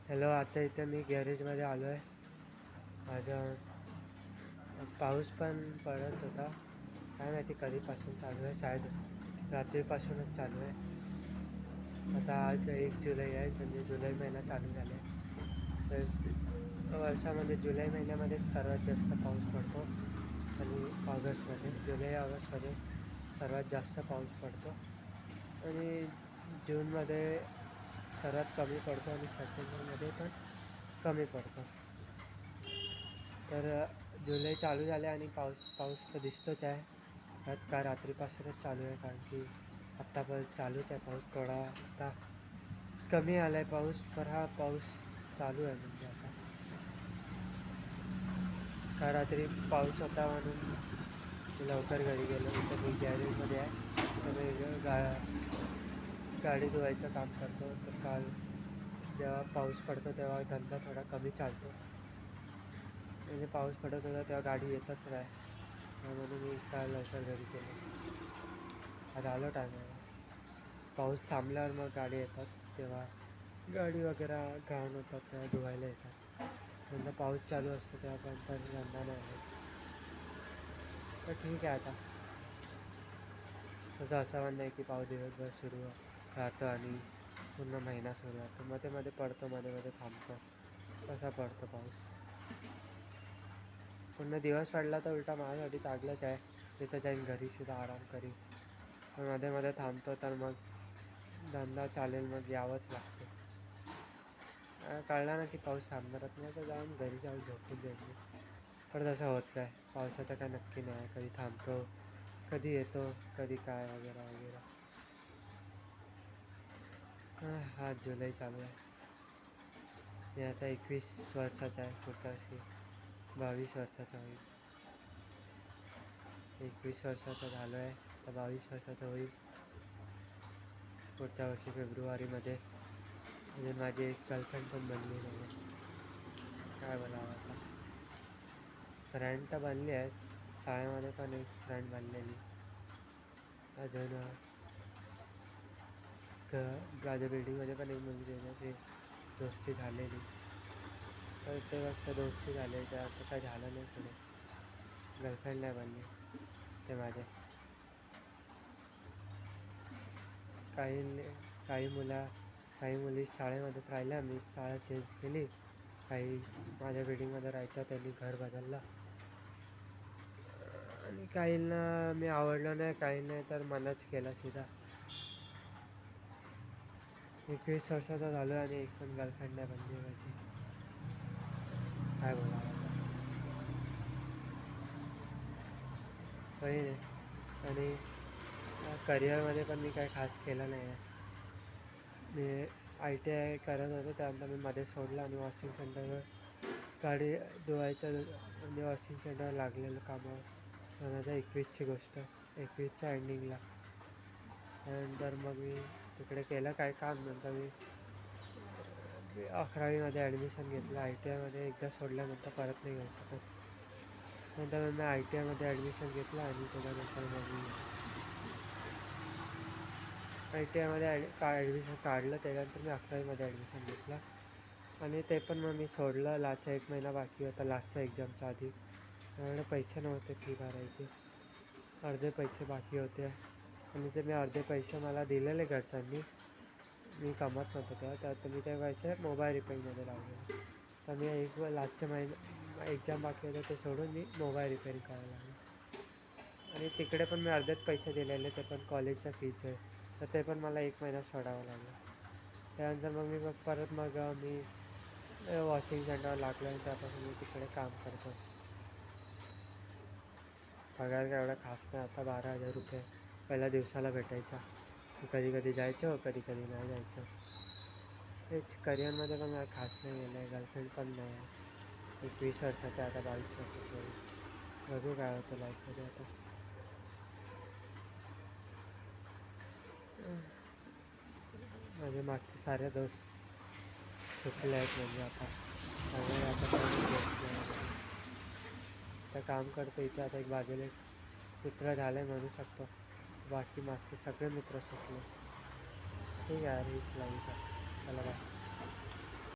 Hello, आता इथे मी गॅरेजमध्ये आलो आहे. माझ्या पाऊस पण पडत होता. काय माहिती कधीपासून चालू आहे, शायद रात्रीपासूनच चालू आहे. आता आज 1 जुलै आहे, म्हणजे जुलै महिना चालू झाला आहे. तर वर्षामध्ये जुलै महिन्यामध्येच सर्वात जास्त पाऊस पडतो आणि जुलै ऑगस्टमध्ये सर्वात जास्त पाऊस पडतो आणि जूनमध्ये सर्वात कमी पडतो आणि सप्टेंबरमध्ये पण कमी पडतो. तर जुलै चालू झाले आणि पाऊस तर दिसतोच आहे. त्यात काय रात्रीपासूनच चालू आहे, कारण की आत्ता पण चालूच आहे पाऊस. थोडा आता कमी आला आहे पाऊस, पण हा पाऊस चालू आहे. म्हणजे आता का रात्री पाऊस होता म्हणून मी लवकर घरी गेलो. इथं मी गॅरेजमध्ये आहे, तर मी गाडी धुवायचं काम करतो. तर काल जेव्हा पाऊस पडतो तेव्हा धंदा थोडा कमी चालतो. म्हणजे पाऊस पडत होता तेव्हा गाडी येतच नाही, म्हणून मी काल लवकर घरी गेलो. आज आलो टायमाला. पाऊस थांबल्यावर मग गाडी येतात, तेव्हा गाडी वगैरे घाण होतात तेव्हा धुवायला येतात. नंतर पाऊस चालू असतो तेव्हा पण तर धंदा नाही होत. तर ठीक आहे. आता तसं असं म्हणणं आहे की पाऊस दिवसभर सुरू राहतो आणि पूर्ण महिना सुरू राहतो. मध्ये मध्ये पडतो, मध्ये मध्ये थांबतो. कसा पडतो पाऊस. पूर्ण दिवस पडला तर उलटा माझ्यासाठी चांगलंच आहे. तिथं जाईन घरीसुद्धा आराम करीन. पण मध्ये मध्ये थांबतो तर मग धंदा चालेल, मग यावंच लागते. कळला ना की पाऊस थांबणारच नाही तर जाऊन घरी जाऊन झोपून जाईल मी. पण तसं होत नाही. पावसाचं काय नक्की नाही आहे, कधी थांबतो, कधी येतो, कधी काय वगैरे वगैरे. हा जुलै चालू आहे. मी आता 21 वर्षाचा आहे. पुढच्या वर्षी 22 वर्षाचा होईल. 21 वर्षाचा झालो आहे, तर 22 वर्षाचा होईल पुढच्या वर्षी फेब्रुवारीमध्ये. म्हणजे माझी एक गर्लफ्रेंड पण बनली नाही. काय बोलावं आता. फ्रेंड तर बनली आहेत. शाळेमध्ये पण एक फ्रेंड बनलेली. अजून माझ्या बिल्डिंगमध्ये पण एक मुलगी आहे ना, ती दोस्ती झालेली. तर ते फक्त दोस्ती झाले, तर असं काय झालं नाही पुढे. गर्लफ्रेंड नाही बनली ते माझे. काही मुली शाळेमध्येच राहिल्या. मी शाळा चेंज केली. काही माझ्या बिल्डिंगमध्ये राहायच्या, त्यांनी घर बदललं. आणि काहींना मी आवडलो नाही, काही नाही तर मनाच केला सीधा. 21 वर्षाचा झालो आणि एक पण गर्लफ्रेंड नाही बनली माझी. काय बोलावं आता. काही नाही. आणि करिअरमध्ये पण मी काही खास केलं नाही आहे. मी ITI करत होतो, त्यानंतर मी मध्ये सोडलं आणि वॉशिंग सेंटरवर गाडी धुवायचं म्हणजे वॉशिंग सेंटरवर लागलेलं कामावर. 2021ची गोष्ट, 21च्या एंडिंगला. त्यानंतर मग मी तिकडे केलं काय काम. नंतर मी 11वीमध्ये ॲडमिशन घेतलं. ITIमध्ये एकदा सोडल्यानंतर परत नाही घेऊ शकत. नंतर मी ITIमध्ये ॲडमिशन घेतलं आणि त्याच्यानंतर मग मी ITIमध्ये ॲडमिशन काढलं. त्याच्यानंतर मी 11वीमध्ये ॲडमिशन घेतलं आणि ते पण मग मी सोडलं. लास्टचा 1 महिना बाकी होता लास्टच्या एक्झामच्या आधी. त्यामुळे पैसे नव्हते फी भरायचे. अर्धे पैसे बाकी होते आणि ते मी अर्धे पैसे मला दिलेले घरच्यांनी. मी कमवत नव्हतो तेव्हा, तर मी ते पैसे मोबाईल रिपेअरिंगमध्ये लावलेले. तर मी लास्टच्या एक्झाम बाकी होते ते सोडून मी मोबाईल रिपेअरिंग करायला लागलो. आणि तिकडे पण मी अर्धेच पैसे दिलेले, ते पण कॉलेजच्या फीचे. तर ते पण मला 1 महिना सोडावं लागलं. त्यानंतर मग मी परत वॉशिंग सेंटरवर लागलो आणि त्यापासून मी तिकडे काम करतो. पगार काय एवढा खास नाही आता. 12,000 रुपये पहिल्या दिवसाला भेटायचा. कधी कधी जायचो, कधी कधी नाही जायचो. तेच करिअरमध्ये पण मला खास नाही गेलं आहे. गर्लफ्रेंड पण नाही आहे. 21 वर्षाचा आता 22 वर्षाचा होईल. बघू काय होतं लाईफमध्ये आता. माझे मागचे सारे दोस्त सुटले आहेत. म्हणजे आता त्यामुळे आता कोणीच दोस्त नाही आहे. आता काम करतो इथे. आता एक बाजूला एक मित्र झाले म्हणू शकतो. बाकी मागचे सगळे मित्र सुटले. ठीक आहे, हीच लाईफ आहे. चला बाय.